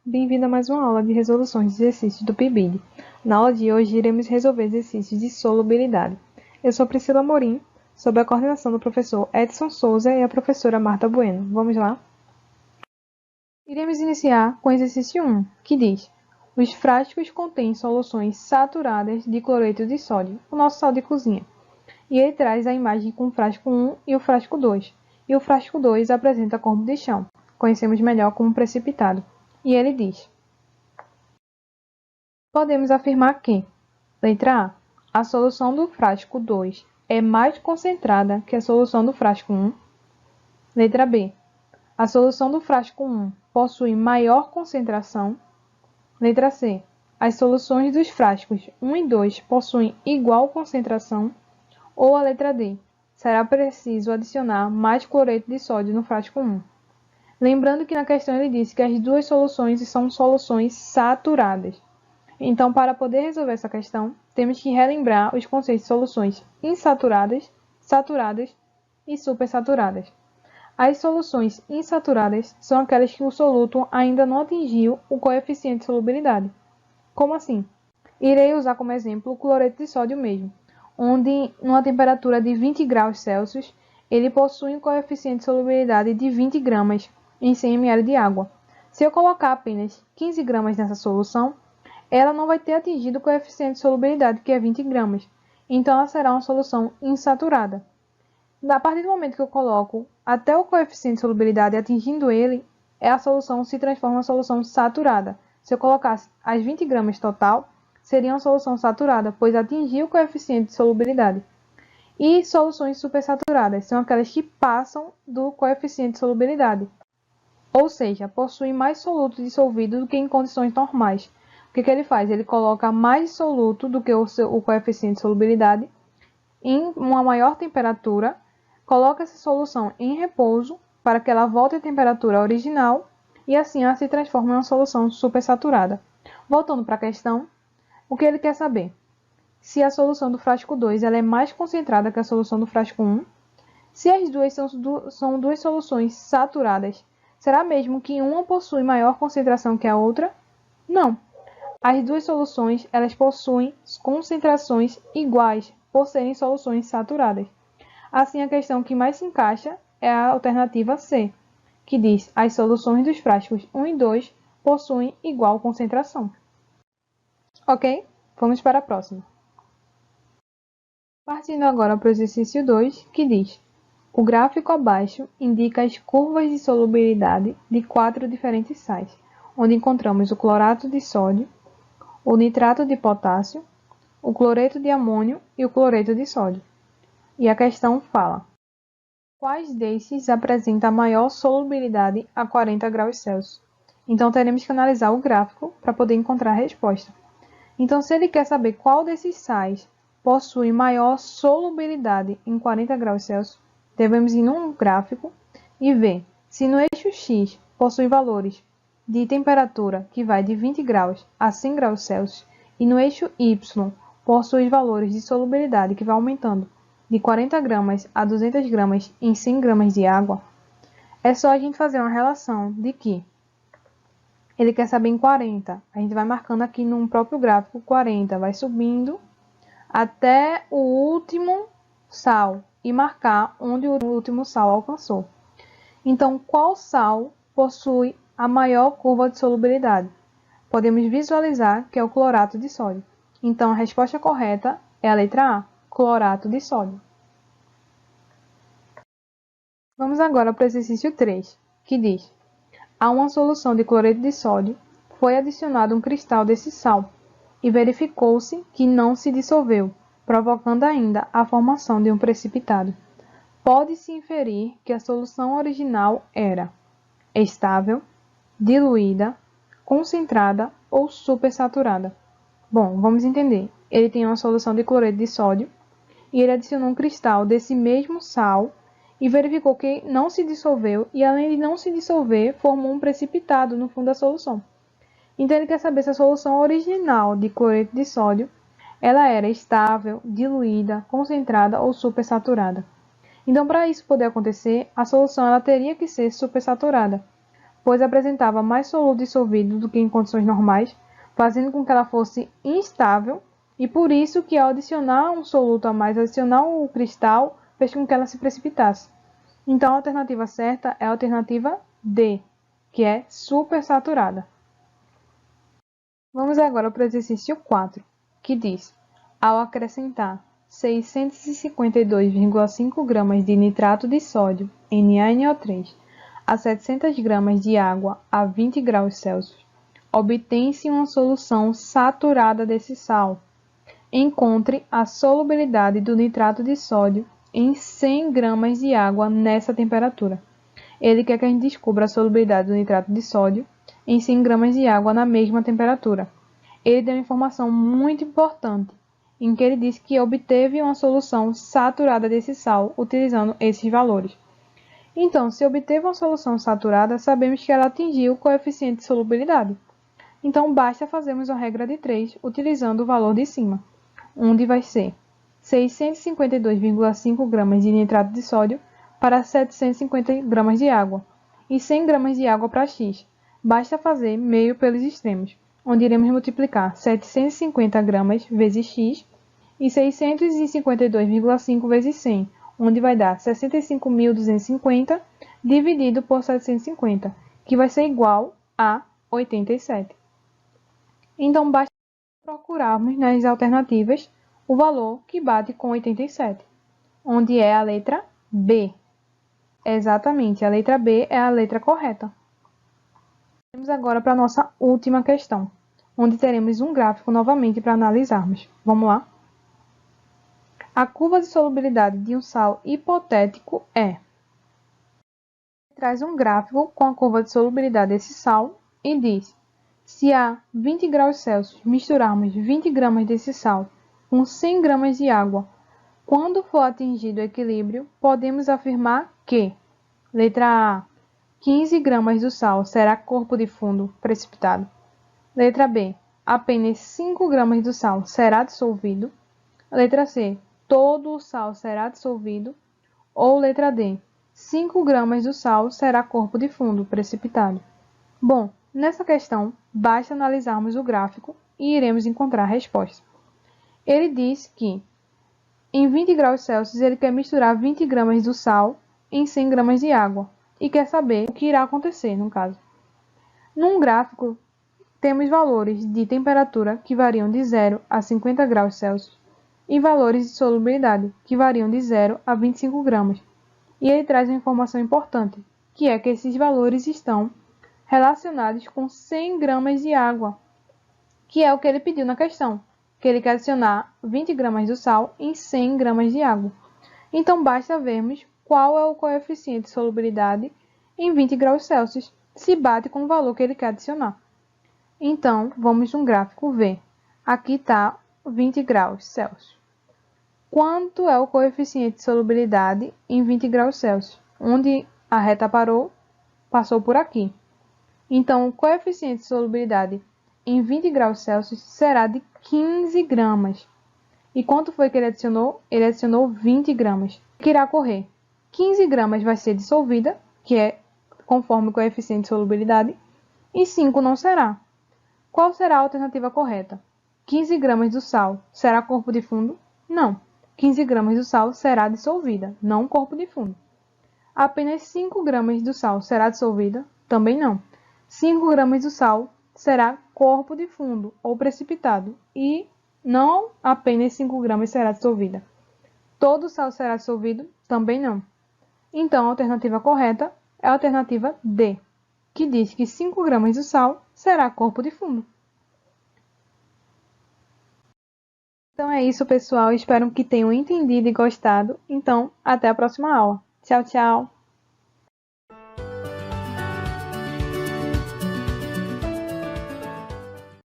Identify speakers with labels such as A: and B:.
A: bem-vindo a mais uma aula de resoluções de exercícios do PIBID. Na aula de hoje, iremos resolver exercícios de solubilidade. Eu sou Priscila Morim, sob a coordenação do professor Edson Souza e a professora Marta Bueno. Vamos lá? Iremos iniciar com o exercício 1, que diz: os frascos contêm soluções saturadas de cloreto de sódio, o nosso sal de cozinha. E ele traz a imagem com o frasco 1 e o frasco 2. E o frasco 2 apresenta corpo de chão, conhecemos melhor como precipitado. E ele diz: podemos afirmar que, letra A, a solução do frasco 2 é mais concentrada que a solução do frasco 1. Letra B, a solução do frasco 1 possui maior concentração. Letra C, as soluções dos frascos 1 e 2 possuem igual concentração. Ou a letra D, será preciso adicionar mais cloreto de sódio no frasco 1. Lembrando que na questão ele disse que as duas soluções são soluções saturadas. Então, para poder resolver essa questão, temos que relembrar os conceitos de soluções insaturadas, saturadas e supersaturadas. As soluções insaturadas são aquelas que o soluto ainda não atingiu o coeficiente de solubilidade. Como assim? Irei usar como exemplo o cloreto de sódio mesmo, onde, numa temperatura de 20 graus Celsius, ele possui um coeficiente de solubilidade de 20 gramas em 100 ml de água. Se eu colocar apenas 15 gramas nessa solução, ela não vai ter atingido o coeficiente de solubilidade, que é 20 gramas. Então, ela será uma solução insaturada. A partir do momento que eu coloco até o coeficiente de solubilidade atingindo ele, a solução se transforma em solução saturada. Se eu colocasse as 20 gramas total, seria uma solução saturada, pois atingiu o coeficiente de solubilidade. E soluções supersaturadas são aquelas que passam do coeficiente de solubilidade, ou seja, possuem mais soluto dissolvido do que em condições normais. O que ele faz? Ele coloca mais soluto do que o coeficiente de solubilidade em uma maior temperatura, coloca essa solução em repouso para que ela volte à temperatura original e assim ela se transforma em uma solução supersaturada. Voltando para a questão, o que ele quer saber? Se a solução do frasco 2 ela é mais concentrada que a solução do frasco 1. Se as duas são duas soluções saturadas, será mesmo que uma possui maior concentração que a outra? Não. As duas soluções elas possuem concentrações iguais por serem soluções saturadas. Assim, a questão que mais se encaixa é a alternativa C, que diz: as soluções dos frascos 1 e 2 possuem igual concentração. Ok? Vamos para a próxima. Partindo agora para o exercício 2, que diz: o gráfico abaixo indica as curvas de solubilidade de 4 diferentes sais, onde encontramos o clorato de sódio, o nitrato de potássio, o cloreto de amônio e o cloreto de sódio. E a questão fala: quais desses apresenta maior solubilidade a 40 graus Celsius? Então, teremos que analisar o gráfico para poder encontrar a resposta. Então, se ele quer saber qual desses sais possui maior solubilidade em 40 graus Celsius, devemos ir num gráfico e ver se no eixo X possui valores de temperatura que vai de 20 graus a 100 graus Celsius e no eixo Y possui valores de solubilidade que vai aumentando de 40 gramas a 200 gramas em 100 gramas de água. É só a gente fazer uma relação de que ele quer saber em 40. A gente vai marcando aqui no próprio gráfico 40, vai subindo até o último sal e marcar onde o último sal alcançou. Então, qual sal possui a maior curva de solubilidade? Podemos visualizar que é o clorato de sódio. Então, a resposta correta é a letra A, clorato de sódio. Vamos agora para o exercício 3, que diz: a uma solução de cloreto de sódio foi adicionado um cristal desse sal e verificou-se que não se dissolveu, provocando ainda a formação de um precipitado. Pode-se inferir que a solução original era estável, diluída, concentrada ou supersaturada. Bom, vamos entender. Ele tem uma solução de cloreto de sódio e ele adicionou um cristal desse mesmo sal e verificou que não se dissolveu e, além de não se dissolver, formou um precipitado no fundo da solução. Então, ele quer saber se a solução original de cloreto de sódio ela era estável, diluída, concentrada ou supersaturada. Então, para isso poder acontecer, a solução ela teria que ser supersaturada, pois apresentava mais soluto dissolvido do que em condições normais, fazendo com que ela fosse instável, e por isso que ao adicionar um soluto a mais, adicionar o cristal, fez com que ela se precipitasse. Então a alternativa certa é a alternativa D, que é supersaturada. Vamos agora para o exercício 4, que diz: ao acrescentar 652,5 gramas de nitrato de sódio, NaNO3, a 700 gramas de água a 20 graus Celsius, obtém-se uma solução saturada desse sal. Encontre a solubilidade do nitrato de sódio em 100 gramas de água nessa temperatura. Ele quer que a gente descubra a solubilidade do nitrato de sódio em 100 gramas de água na mesma temperatura. Ele deu uma informação muito importante, em que ele disse que obteve uma solução saturada desse sal utilizando esses valores. Então, se obteve uma solução saturada, sabemos que ela atingiu o coeficiente de solubilidade. Então, basta fazermos a regra de 3 utilizando o valor de cima, onde vai ser 652,5 gramas de nitrato de sódio para 750 gramas de água e 100 gramas de água para x. Basta fazer meio pelos extremos, onde iremos multiplicar 750 gramas vezes x e 652,5 vezes 100, onde vai dar 65.250 dividido por 750, que vai ser igual a 87. Então, basta procurarmos nas alternativas o valor que bate com 87, onde é a letra B. Exatamente, a letra B é a letra correta. Vamos agora para a nossa última questão, onde teremos um gráfico novamente para analisarmos. Vamos lá? A curva de solubilidade de um sal hipotético é... Traz um gráfico com a curva de solubilidade desse sal e diz: se a 20 graus Celsius misturarmos 20 gramas desse sal com 100 gramas de água, quando for atingido o equilíbrio, podemos afirmar que: letra A, 15 gramas do sal será corpo de fundo precipitado. Letra B, apenas 5 gramas do sal será dissolvido. Letra C, todo o sal será dissolvido. Ou letra D, 5 gramas do sal será corpo de fundo precipitado. Bom, nessa questão, basta analisarmos o gráfico e iremos encontrar a resposta. Ele diz que em 20 graus Celsius ele quer misturar 20 gramas do sal em 100 gramas de água e quer saber o que irá acontecer no caso. Num gráfico, temos valores de temperatura que variam de 0 a 50 graus Celsius e valores de solubilidade que variam de 0 a 25 gramas. E ele traz uma informação importante, que é que esses valores estão relacionados com 100 gramas de água, que é o que ele pediu na questão, que ele quer adicionar 20 gramas do sal em 100 gramas de água. Então, basta vermos qual é o coeficiente de solubilidade em 20 graus Celsius, se bate com o valor que ele quer adicionar. Então, vamos no gráfico ver. Aqui está 20 graus Celsius. Quanto é o coeficiente de solubilidade em 20 graus Celsius? Onde a reta parou, passou por aqui. Então, o coeficiente de solubilidade em 20 graus Celsius será de 15 gramas. E quanto foi que ele adicionou? Ele adicionou 20 gramas. O que irá ocorrer? 15 gramas vai ser dissolvida, que é conforme o coeficiente de solubilidade, e 5 não será. Qual será a alternativa correta? 15 gramas do sal será corpo de fundo? Não. 15 gramas do sal será dissolvida, não corpo de fundo. Apenas 5 gramas do sal será dissolvida? Também não. 5 gramas do sal será corpo de fundo ou precipitado e não apenas 5 gramas será dissolvida. Todo o sal será dissolvido? Também não. Então, a alternativa correta é a alternativa D, que diz que 5 gramas do sal será corpo de fundo. Então é isso, pessoal. Espero que tenham entendido e gostado. Então, até a próxima aula. Tchau, tchau!